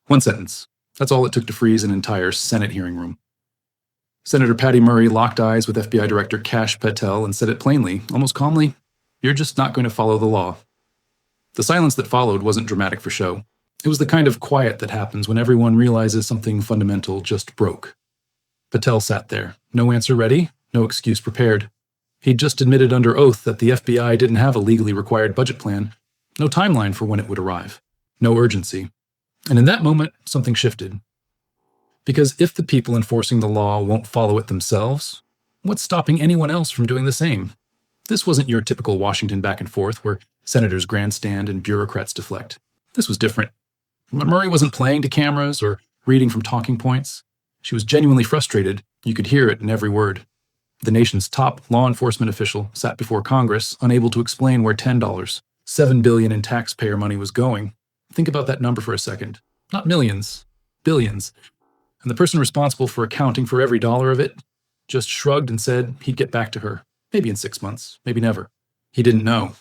One sentence. That's all it took to freeze an entire Senate hearing room. Senator Patty Murray locked eyes with FBI Director Kash Patel and said it plainly, almost calmly, "You're just not going to follow the law." The silence that followed wasn't dramatic for show. It was the kind of quiet that happens when everyone realizes something fundamental just broke. Patel sat there, no answer ready, no excuse prepared. He'd just admitted under oath that the FBI didn't have a legally required budget plan, no timeline for when it would arrive, no urgency. And in that moment, something shifted. Because if the people enforcing the law won't follow it themselves, what's stopping anyone else from doing the same? This wasn't your typical Washington back and forth where senators grandstand and bureaucrats deflect. This was different. Murray wasn't playing to cameras or reading from talking points. She was genuinely frustrated. You could hear it in every word. The nation's top law enforcement official sat before Congress, unable to explain where $10, $7 billion in taxpayer money was going. Think about that number for a second. Not millions, billions. And the person responsible for accounting for every dollar of it just shrugged and said he'd get back to her. Maybe in 6 months, maybe never. He didn't know.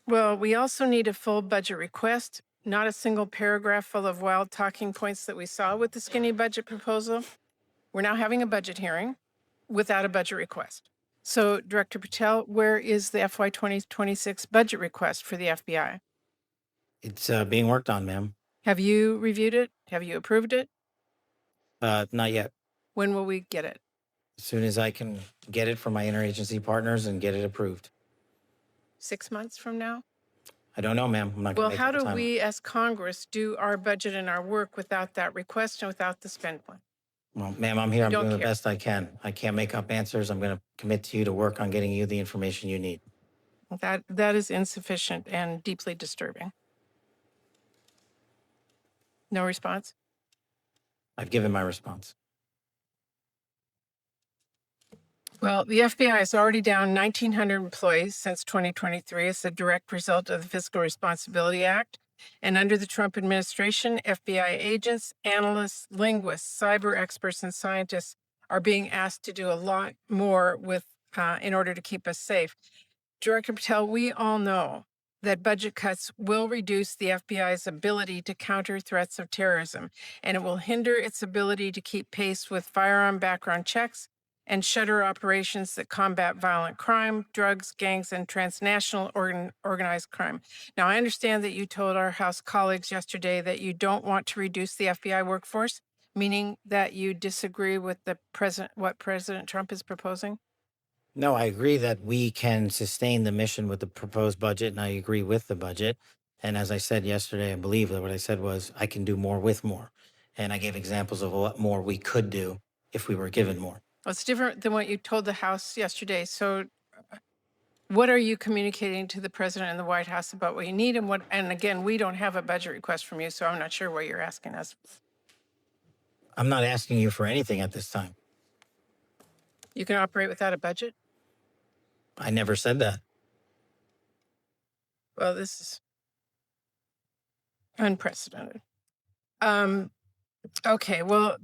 Well, we also need a full budget request, not a single paragraph full of wild talking points that we saw with the skinny budget proposal. We're now having a budget hearing without a budget request. So, Director Patel, where is the FY 2026 budget request for the FBI? It's being worked on, ma'am. Have you reviewed it? Have you approved it? Not yet. When will we get it? As soon as I can get it from my interagency partners and get it approved. 6 months from now? I don't know, ma'am. I'm not Well, going to make how up the do time. we as Congress do our budget and our work without that request and without the spend plan? Well, ma'am, I'm here. I'm don't doing the care. best I can. I can't make up answers. I'm going to commit to you to work on getting you the information you need. That is insufficient and deeply disturbing. No response? I've given my response. Well, the FBI is already down 1,900 employees since 2023 as a direct result of the Fiscal Responsibility Act. And under the Trump administration, FBI agents, analysts, linguists, cyber experts, and scientists are being asked to do a lot more with in order to keep us safe. Director Patel, we all know that budget cuts will reduce the FBI's ability to counter threats of terrorism, and it will hinder its ability to keep pace with firearm background checks and shutter operations that combat violent crime, drugs, gangs, and transnational organized crime. Now, I understand that you told our House colleagues yesterday that you don't want to reduce the FBI workforce, meaning that you disagree with what President Trump is proposing? No, I agree that we can sustain the mission with the proposed budget, and I agree with the budget. And as I said yesterday, I believe that what I said was I can do more with more. And I gave examples of what more we could do if we were given more. Well, it's different than what you told the House yesterday. So what are you communicating to the President and the White House about what you need and again, we don't have a budget request from you, so I'm not sure what you're asking us. I'm not asking you for anything at this time. You can operate without a budget? I never said that. Well, this is unprecedented. Okay, well,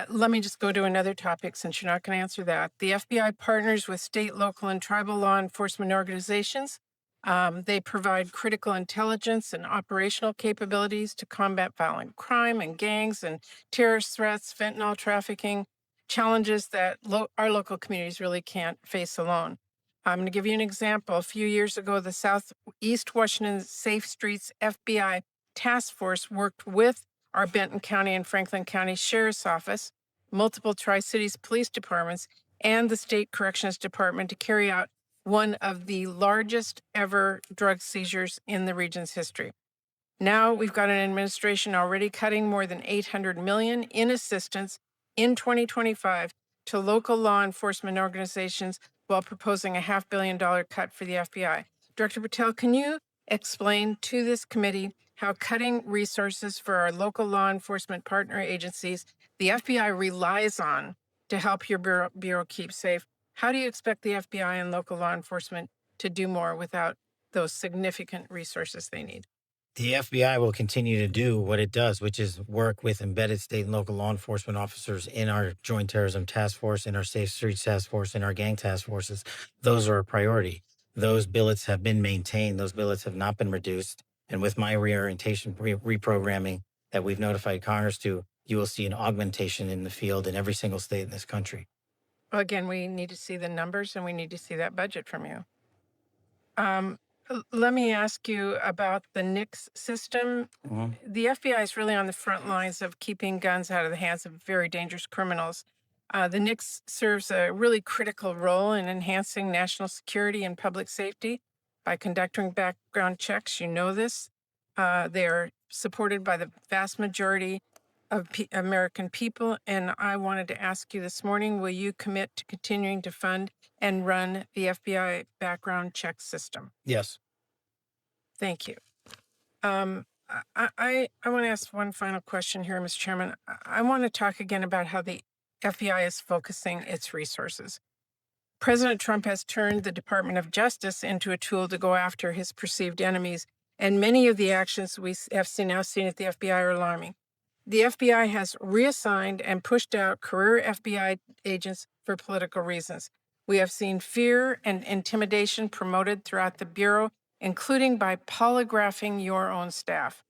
let me just go to another topic since you're not going to answer that. The FBI partners with state, local, and tribal law enforcement organizations. They provide critical intelligence and operational capabilities to combat violent crime and gangs and terrorist threats, fentanyl trafficking, challenges that our local communities really can't face alone. I'm going to give you an example. A few years ago, the Southeast Washington Safe Streets FBI Task Force worked with our Benton County and Franklin County Sheriff's Office, multiple Tri-Cities police departments, and the State Corrections Department to carry out one of the largest ever drug seizures in the region's history. Now we've got an administration already cutting more than $800 million in assistance in 2025 to local law enforcement organizations while proposing a $500 million cut for the FBI. Director Patel, can you explain to this committee how cutting resources for our local law enforcement partner agencies the FBI relies on to help your bureau keep safe? How do you expect the FBI and local law enforcement to do more without those significant resources they need? The FBI will continue to do what it does, which is work with embedded state and local law enforcement officers in our Joint Terrorism Task Force, in our Safe Streets Task Force, in our gang task forces. Those are a priority. Those billets have been maintained. Those billets have not been reduced. And with my reorientation, reprogramming, that we've notified Congress to, you will see an augmentation in the field in every single state in this country. Well, again, we need to see the numbers and we need to see that budget from you. Let me ask you about the NICS system. The FBI is really on the front lines of keeping guns out of the hands of very dangerous criminals. The NICS serves a really critical role in enhancing national security and public safety by conducting background checks. You know this. They are supported by the vast majority of American people. And I wanted to ask you this morning, will you commit to continuing to fund and run the FBI background check system? Yes. Thank you. I want to ask one final question here, Mr. Chairman. I want to talk again about how the FBI is focusing its resources. President Trump has turned the Department of Justice into a tool to go after his perceived enemies, and many of the actions we have now seen at the FBI are alarming. The FBI has reassigned and pushed out career FBI agents for political reasons. We have seen fear and intimidation promoted throughout the Bureau, including by polygraphing your own staff.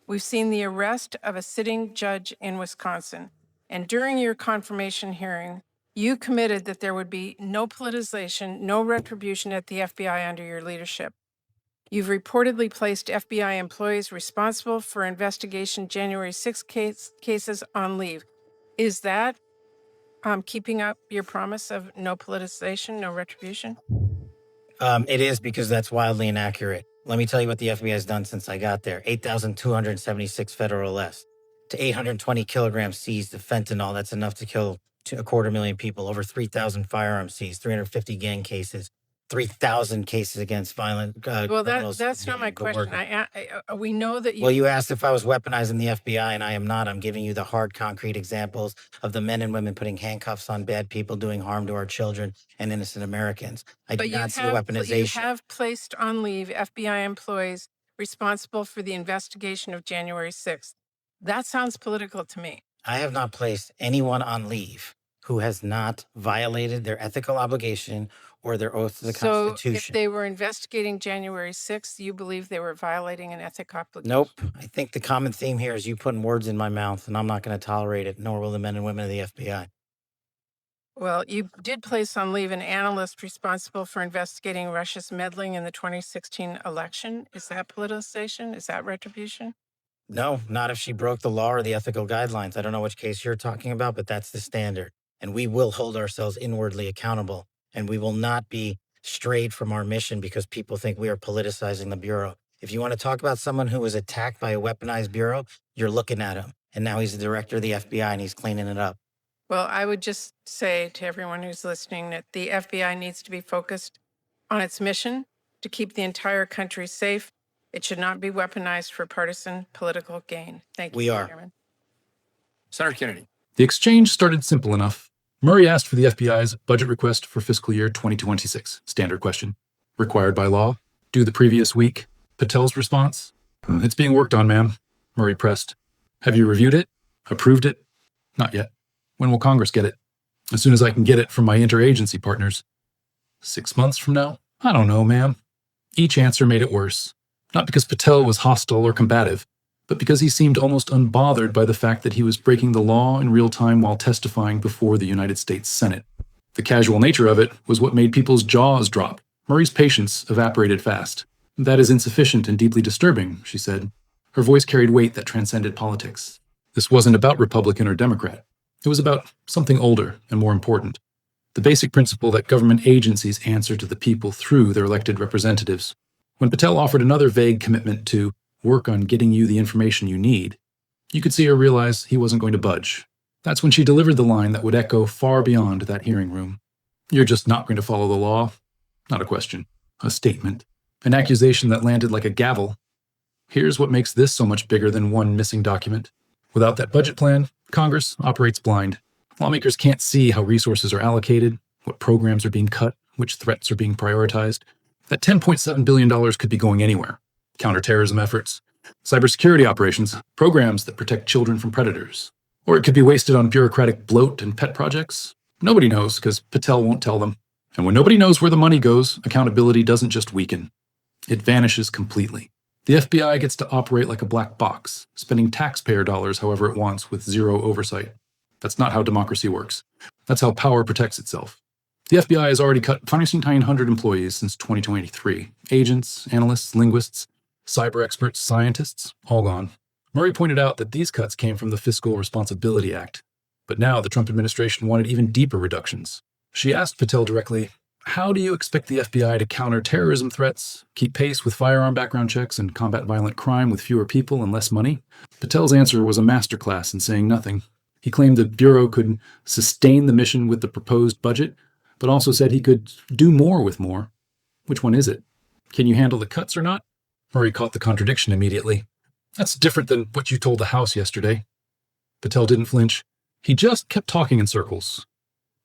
We've seen the arrest of a sitting judge in Wisconsin. And during your confirmation hearing, you committed that there would be no politicization, no retribution at the FBI under your leadership. You've reportedly placed FBI employees responsible for investigation January 6 cases on leave. Is that keeping up your promise of no politicization, no retribution? It is, because that's wildly inaccurate. Let me tell you what the FBI has done since I got there. 8,276 federal arrests to 820 kilograms seized of fentanyl. That's enough to kill 250,000 people. Over 3,000 firearms seized, 350 gang cases, 3,000 cases against violent Well, criminals. that's not my question. We know that you... Well, you asked if I was weaponizing the FBI, and I am not. I'm giving you the hard, concrete examples of the men and women putting handcuffs on bad people, doing harm to our children and innocent Americans. I do not see weaponization. You have placed on leave FBI employees responsible for the investigation of January 6th. That sounds political to me. I have not placed anyone on leave who has not violated their ethical obligation or their oath to the Constitution. So if they were investigating January 6th, you believe they were violating an ethic obligation? Nope. I think the common theme here is you putting words in my mouth, and I'm not going to tolerate it, nor will the men and women of the FBI. Well, you did place on leave an analyst responsible for investigating Russia's meddling in the 2016 election. Is that politicization? Is that retribution? No, not if she broke the law or the ethical guidelines. I don't know which case you're talking about, but that's the standard. And we will hold ourselves inwardly accountable. And we will not be strayed from our mission because people think we are politicizing the Bureau. If you want to talk about someone who was attacked by a weaponized Bureau, you're looking at him. And now he's the director of the FBI and he's cleaning it up. Well, I would just say to everyone who's listening that the FBI needs to be focused on its mission to keep the entire country safe. It should not be weaponized for partisan political gain. Thank you, Mr. Chairman. Senator Kennedy. The exchange started simple enough. Murray asked for the FBI's budget request for fiscal year 2026. Standard question. Required by law. Due the previous week. Patel's response. It's being worked on, ma'am. Murray pressed. Have you reviewed it? Approved it? Not yet. When will Congress get it? As soon as I can get it from my interagency partners. 6 months from now? I don't know, ma'am. Each answer made it worse. Not because Patel was hostile or combative, but because he seemed almost unbothered by the fact that he was breaking the law in real time while testifying before the United States Senate. The casual nature of it was what made people's jaws drop. Murray's patience evaporated fast. That is insufficient and deeply disturbing, she said. Her voice carried weight that transcended politics. This wasn't about Republican or Democrat. It was about something older and more important. The basic principle that government agencies answer to the people through their elected representatives. When Patel offered another vague commitment to work on getting you the information you need, you could see her realize he wasn't going to budge. That's when she delivered the line that would echo far beyond that hearing room. You're just not going to follow the law? Not a question. A statement. An accusation that landed like a gavel. Here's what makes this so much bigger than one missing document. Without that budget plan, Congress operates blind. Lawmakers can't see how resources are allocated, what programs are being cut, which threats are being prioritized. That $10.7 billion could be going anywhere. Counterterrorism efforts, cybersecurity operations, programs that protect children from predators. Or it could be wasted on bureaucratic bloat and pet projects. Nobody knows because Patel won't tell them. And when nobody knows where the money goes, accountability doesn't just weaken. It vanishes completely. The FBI gets to operate like a black box, spending taxpayer dollars however it wants with zero oversight. That's not how democracy works. That's how power protects itself. The FBI has already cut 1,900 employees since 2023. Agents, analysts, linguists, cyber experts, scientists, all gone. Murray pointed out that these cuts came from the Fiscal Responsibility Act. But now the Trump administration wanted even deeper reductions. She asked Patel directly, how do you expect the FBI to counter terrorism threats, keep pace with firearm background checks, and combat violent crime with fewer people and less money? Patel's answer was a masterclass in saying nothing. He claimed the Bureau could sustain the mission with the proposed budget, but also said he could do more with more. Which one is it? Can you handle the cuts or not? Murray caught the contradiction immediately. That's different than what you told the House yesterday. Patel didn't flinch. He just kept talking in circles.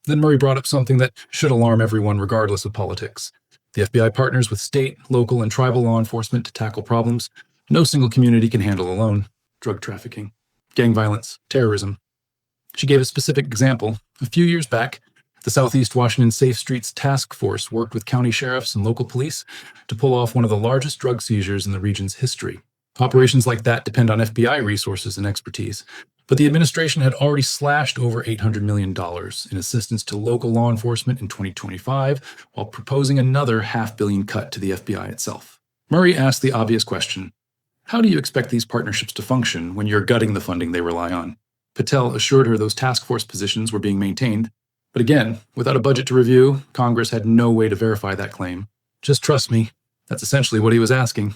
Then Murray brought up something that should alarm everyone regardless of politics. The FBI partners with state, local, and tribal law enforcement to tackle problems no single community can handle alone. Drug trafficking, gang violence, terrorism. She gave a specific example. A few years back, the Southeast Washington Safe Streets Task Force worked with county sheriffs and local police to pull off one of the largest drug seizures in the region's history. Operations like that depend on FBI resources and expertise, but the administration had already slashed over $800 million in assistance to local law enforcement in 2025, while proposing another $500 million cut to the FBI itself. Murray asked the obvious question, how do you expect these partnerships to function when you're gutting the funding they rely on? Patel assured her those task force positions were being maintained, but again, without a budget to review, Congress had no way to verify that claim. Just trust me, that's essentially what he was asking.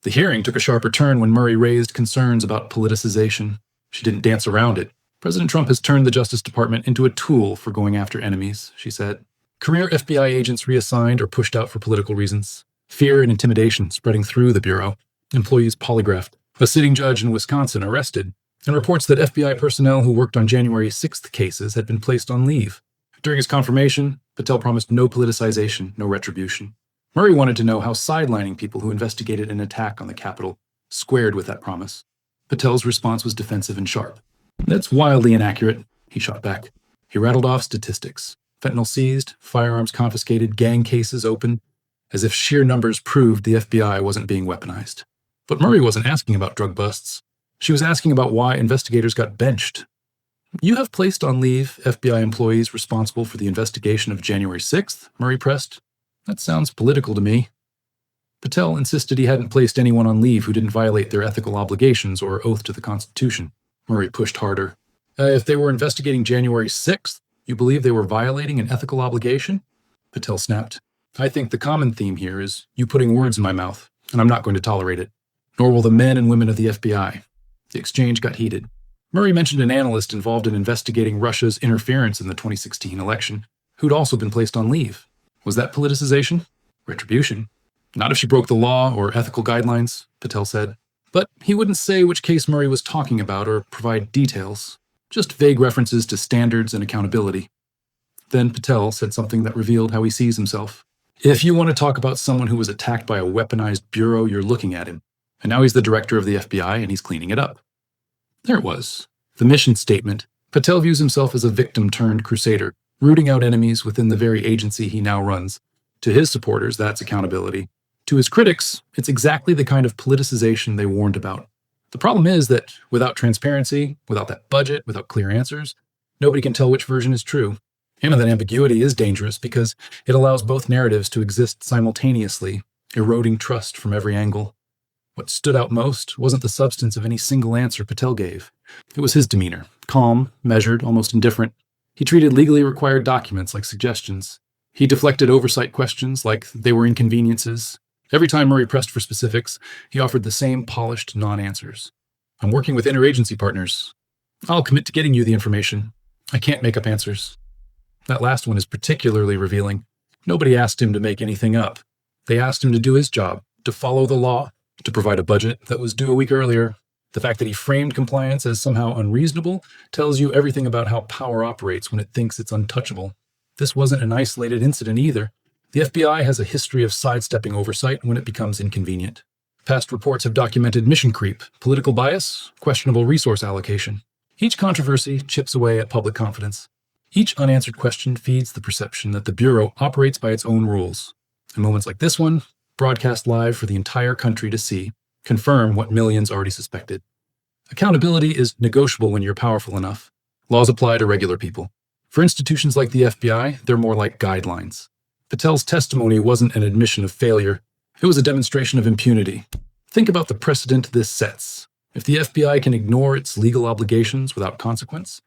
The hearing took a sharper turn when Murray raised concerns about politicization. She didn't dance around it. President Trump has turned the Justice Department into a tool for going after enemies, she said. Career FBI agents reassigned or pushed out for political reasons. Fear and intimidation spreading through the Bureau. Employees polygraphed. A sitting judge in Wisconsin arrested. And reports that FBI personnel who worked on January 6th cases had been placed on leave. During his confirmation, Patel promised no politicization, no retribution. Murray wanted to know how sidelining people who investigated an attack on the Capitol squared with that promise. Patel's response was defensive and sharp. That's wildly inaccurate, he shot back. He rattled off statistics. Fentanyl seized, firearms confiscated, gang cases open, as if sheer numbers proved the FBI wasn't being weaponized. But Murray wasn't asking about drug busts. She was asking about why investigators got benched. You have placed on leave FBI employees responsible for the investigation of January 6th, Murray pressed. That sounds political to me. Patel insisted he hadn't placed anyone on leave who didn't violate their ethical obligations or oath to the Constitution. Murray pushed harder. If they were investigating January 6th, you believe they were violating an ethical obligation? Patel snapped. I think the common theme here is you putting words in my mouth, and I'm not going to tolerate it. Nor will the men and women of the FBI. The exchange got heated. Murray mentioned an analyst involved in investigating Russia's interference in the 2016 election, who'd also been placed on leave. Was that politicization? Retribution? Not if she broke the law or ethical guidelines, Patel said. But he wouldn't say which case Murray was talking about or provide details, just vague references to standards and accountability. Then Patel said something that revealed how he sees himself. If you want to talk about someone who was attacked by a weaponized bureau, you're looking at him. And now he's the director of the FBI and he's cleaning it up. There it was. The mission statement. Patel views himself as a victim-turned-crusader, rooting out enemies within the very agency he now runs. To his supporters, that's accountability. To his critics, it's exactly the kind of politicization they warned about. The problem is that without transparency, without that budget, without clear answers, nobody can tell which version is true. And that ambiguity is dangerous because it allows both narratives to exist simultaneously, eroding trust from every angle. What stood out most wasn't the substance of any single answer Patel gave. It was his demeanor, calm, measured, almost indifferent. He treated legally required documents like suggestions. He deflected oversight questions like they were inconveniences. Every time Murray pressed for specifics, he offered the same polished non-answers. I'm working with interagency partners. I'll commit to getting you the information. I can't make up answers. That last one is particularly revealing. Nobody asked him to make anything up. They asked him to do his job, to follow the law, to provide a budget that was due a week earlier. The fact that he framed compliance as somehow unreasonable tells you everything about how power operates when it thinks it's untouchable. This wasn't an isolated incident either. The FBI has a history of sidestepping oversight when it becomes inconvenient. Past reports have documented mission creep, political bias, questionable resource allocation. Each controversy chips away at public confidence. Each unanswered question feeds the perception that the Bureau operates by its own rules. And moments like this one broadcast live for the entire country to see, confirm what millions already suspected. Accountability is negotiable when you're powerful enough. Laws apply to regular people. For institutions like the FBI, they're more like guidelines. Patel's testimony wasn't an admission of failure. It was a demonstration of impunity. Think about the precedent this sets. If the FBI can ignore its legal obligations without consequence,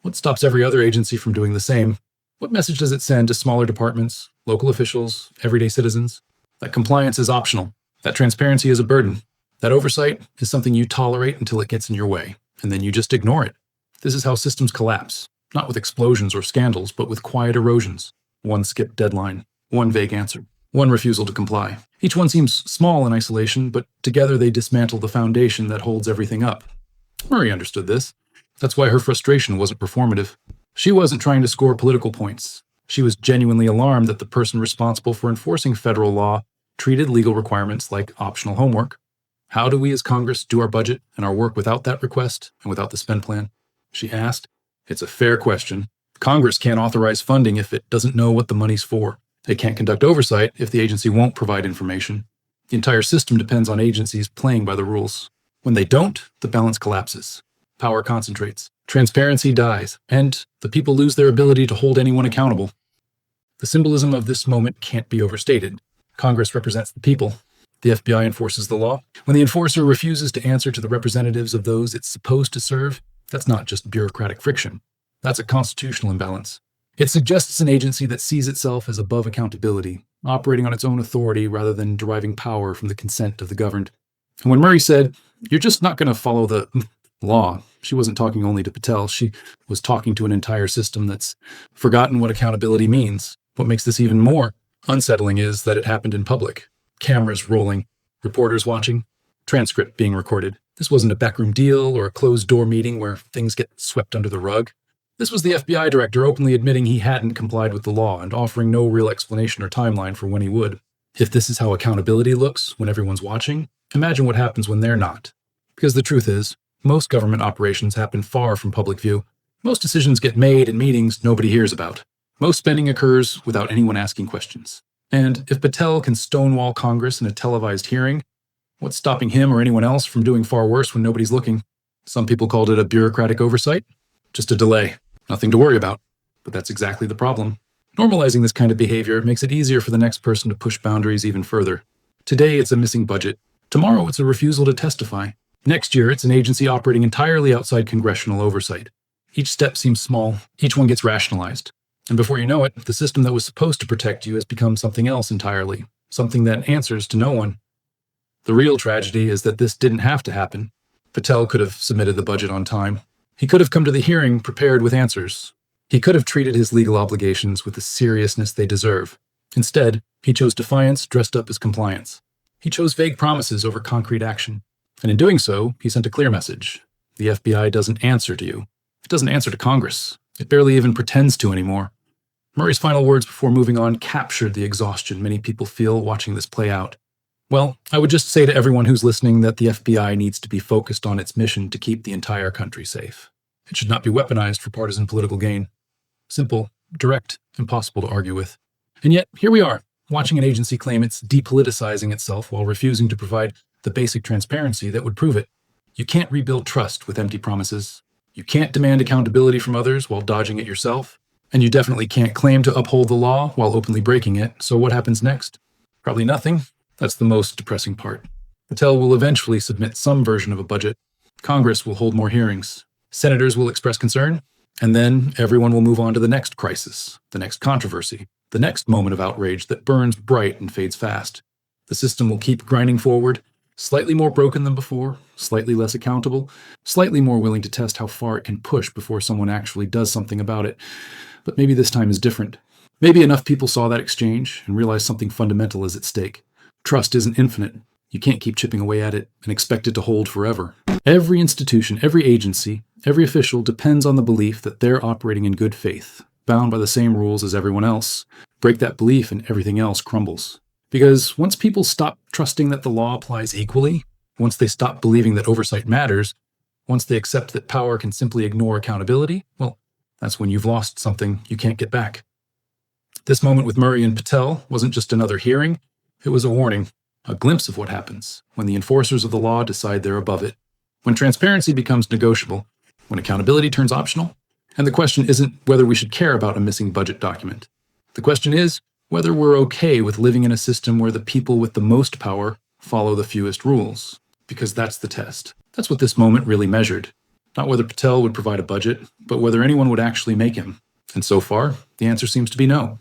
what stops every other agency from doing the same? What message does it send to smaller departments, local officials, everyday citizens? That compliance is optional. That transparency is a burden. That oversight is something you tolerate until it gets in your way, and then you just ignore it. This is how systems collapse, not with explosions or scandals, but with quiet erosions. One skipped deadline, one vague answer, one refusal to comply. Each one seems small in isolation, but together they dismantle the foundation that holds everything up. Murray understood this. That's why her frustration wasn't performative. She wasn't trying to score political points. She was genuinely alarmed that the person responsible for enforcing federal law treated legal requirements like optional homework. How do we as Congress do our budget and our work without that request and without the spend plan? She asked. It's a fair question. Congress can't authorize funding if it doesn't know what the money's for. They can't conduct oversight if the agency won't provide information. The entire system depends on agencies playing by the rules. When they don't, the balance collapses. Power concentrates. Transparency dies, and the people lose their ability to hold anyone accountable. The symbolism of this moment can't be overstated. Congress represents the people. The FBI enforces the law. When the enforcer refuses to answer to the representatives of those it's supposed to serve, that's not just bureaucratic friction. That's a constitutional imbalance. It suggests an agency that sees itself as above accountability, operating on its own authority rather than deriving power from the consent of the governed. And when Murray said, "You're just not going to follow the law," she wasn't talking only to Patel. She was talking to an entire system that's forgotten what accountability means. What makes this even more unsettling is that it happened in public. Cameras rolling, reporters watching, transcript being recorded. This wasn't a backroom deal or a closed-door meeting where things get swept under the rug. This was the FBI director openly admitting he hadn't complied with the law and offering no real explanation or timeline for when he would. If this is how accountability looks when everyone's watching, imagine what happens when they're not. Because the truth is, most government operations happen far from public view. Most decisions get made in meetings nobody hears about. Most spending occurs without anyone asking questions. And if Patel can stonewall Congress in a televised hearing, what's stopping him or anyone else from doing far worse when nobody's looking? Some people called it a bureaucratic oversight. Just a delay. Nothing to worry about. But that's exactly the problem. Normalizing this kind of behavior makes it easier for the next person to push boundaries even further. Today, it's a missing budget. Tomorrow, it's a refusal to testify. Next year, it's an agency operating entirely outside congressional oversight. Each step seems small. Each one gets rationalized. And before you know it, the system that was supposed to protect you has become something else entirely. Something that answers to no one. The real tragedy is that this didn't have to happen. Patel could have submitted the budget on time. He could have come to the hearing prepared with answers. He could have treated his legal obligations with the seriousness they deserve. Instead, he chose defiance dressed up as compliance. He chose vague promises over concrete action. And in doing so, he sent a clear message. The FBI doesn't answer to you. It doesn't answer to Congress. It barely even pretends to anymore. Murray's final words before moving on captured the exhaustion many people feel watching this play out. Well, I would just say to everyone who's listening that the FBI needs to be focused on its mission to keep the entire country safe. It should not be weaponized for partisan political gain. Simple, direct, impossible to argue with. And yet, here we are, watching an agency claim it's depoliticizing itself while refusing to provide the basic transparency that would prove it. You can't rebuild trust with empty promises. You can't demand accountability from others while dodging it yourself. And you definitely can't claim to uphold the law while openly breaking it. So what happens next? Probably nothing. That's the most depressing part. Patel will eventually submit some version of a budget. Congress will hold more hearings. Senators will express concern. And then everyone will move on to the next crisis, the next controversy, the next moment of outrage that burns bright and fades fast. The system will keep grinding forward, slightly more broken than before, slightly less accountable, slightly more willing to test how far it can push before someone actually does something about it. But maybe this time is different. Maybe enough people saw that exchange and realized something fundamental is at stake. Trust isn't infinite. You can't keep chipping away at it and expect it to hold forever. Every institution, every agency, every official depends on the belief that they're operating in good faith, bound by the same rules as everyone else. Break that belief and everything else crumbles. Because once people stop trusting that the law applies equally, once they stop believing that oversight matters, once they accept that power can simply ignore accountability, well, that's when you've lost something you can't get back. This moment with Murray and Patel wasn't just another hearing, it was a warning. A glimpse of what happens when the enforcers of the law decide they're above it, when transparency becomes negotiable, when accountability turns optional, and the question isn't whether we should care about a missing budget document. The question is whether we're okay with living in a system where the people with the most power follow the fewest rules, because that's the test. That's what this moment really measured. Not whether Patel would provide a budget, but whether anyone would actually make him. And so far, the answer seems to be no.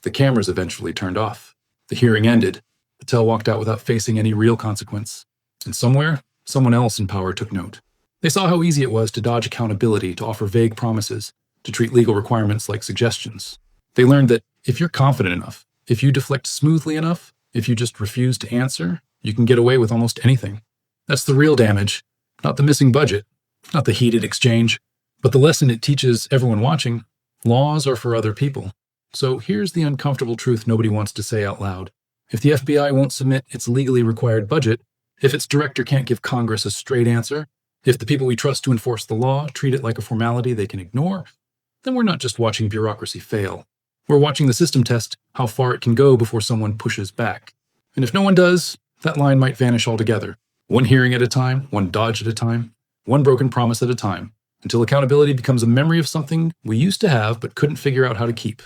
The cameras eventually turned off. The hearing ended. Patel walked out without facing any real consequence. And somewhere, someone else in power took note. They saw how easy it was to dodge accountability, to offer vague promises, to treat legal requirements like suggestions. They learned that if you're confident enough, if you deflect smoothly enough, if you just refuse to answer, you can get away with almost anything. That's the real damage, not the missing budget, not the heated exchange, but the lesson it teaches everyone watching: laws are for other people. So here's the uncomfortable truth nobody wants to say out loud. If the FBI won't submit its legally required budget, if its director can't give Congress a straight answer, if the people we trust to enforce the law treat it like a formality they can ignore, then we're not just watching bureaucracy fail. We're watching the system test how far it can go before someone pushes back. And if no one does, that line might vanish altogether. One hearing at a time, one dodge at a time, one broken promise at a time, until accountability becomes a memory of something we used to have but couldn't figure out how to keep.